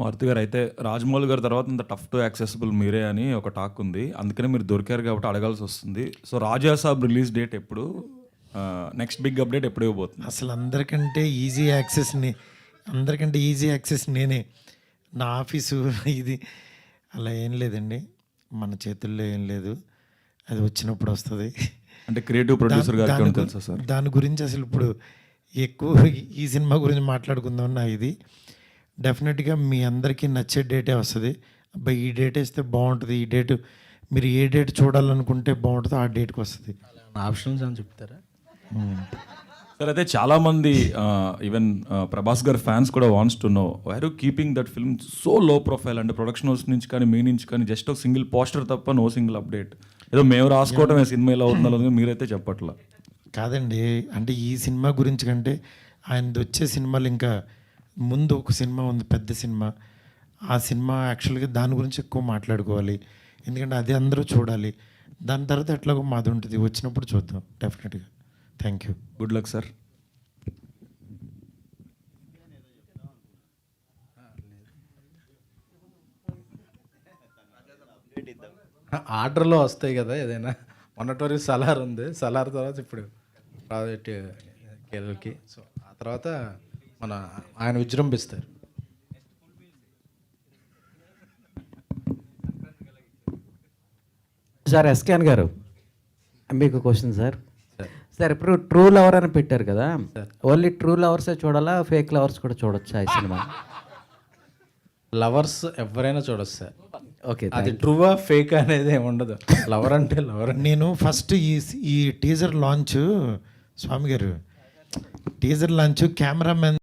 మారుతి గారు అయితే రాజమౌళి గారి తర్వాత ఇంత టఫ్ టు యాక్సెసిబుల్ మీరే అని ఒక టాక్ ఉంది. అందుకనే మీరు దొరికారు కాబట్టి అడగాల్సి వస్తుంది. సో రాజా సాబ్ రిలీజ్ డేట్ ఎప్పుడు, నెక్స్ట్ బిగ్ అప్డేట్ ఎప్పుడు ఇవ్వబోతుంది? అసలు అందరికంటే ఈజీ యాక్సెస్ నేనే. నా ఆఫీసు ఇది అలా ఏం లేదండి, మన చేతుల్లో ఏం లేదు, అది వచ్చినప్పుడు వస్తుంది. అంటే క్రియేటివ్ ప్రొడ్యూసర్ గారికి తెలుసా సార్? దాని గురించి అసలు ఇప్పుడు ఎక్కువ ఈ సినిమా గురించి మాట్లాడుకుందాం. నా ఇది డెఫినెట్గా మీ అందరికీ నచ్చే డేటే వస్తుంది. అబ్బాయి ఈ డేట్ వేస్తే బాగుంటుంది, ఈ డేట్ మీరు ఏ డేట్ చూడాలనుకుంటే బాగుంటుందో ఆ డేట్కి వస్తుంది. ఆప్షన్స్ అని చెప్తారా సార్? అయితే చాలామంది ఈవెన్ ప్రభాస్ గారి ఫ్యాన్స్ కూడా wants to know why are you keeping that film so low profile? అంటే ప్రొడక్షన్ హౌస్ నుంచి కానీ మీ నుంచి కానీ జస్ట్ ఒక సింగిల్ పోస్టర్ తప్ప నో సింగిల్ అప్డేట్. ఏదో మేము రాసుకోవడమే సినిమా ఎలా అవుతుందో మీరైతే చెప్పట్లా. కాదండి, అంటే ఈ సినిమా గురించి కంటే ఆయనది వచ్చే సినిమాలు ఇంకా ముందు ఒక సినిమా ఉంది, పెద్ద సినిమా. ఆ సినిమా యాక్చువల్గా దాని గురించి ఎక్కువ మాట్లాడుకోవాలి, ఎందుకంటే అది అందరూ చూడాలి. దాని తర్వాత ఎట్లాగో మాది ఉంటుంది, వచ్చినప్పుడు చూద్దాం డెఫినెట్గా. Thank you, good luck sir. ఆర్డర్లో వస్తాయి కదా ఏదైనా. మొన్నటి వరకు సలార్ ఉంది, సలార్ తర్వాత ఇప్పుడు ప్రాజెక్ట్ కేరళకి. సో ఆ తర్వాత ఆయన విజృంభిస్తారు. సార్ ఎస్కేన్ గారు, మీకు క్వశ్చన్ సార్. సార్ ఇప్పుడు ట్రూ లవర్ అని పెట్టారు కదా, ఓన్లీ ట్రూ లవర్సే చూడాలా, ఫేక్ లవర్స్ కూడా చూడొచ్చా ఈ సినిమా? లవర్స్ ఎవరైనా చూడొచ్చు సార్. ఓకే, అది ట్రూవా ఫేక్ అనేది ఏమి ఉండదు. లవర్ అంటే లవర్. నేను ఫస్ట్ ఈ టీజర్ లాంచ్, స్వామి గారు టీజర్ లాంచ్ కెమెరామెన్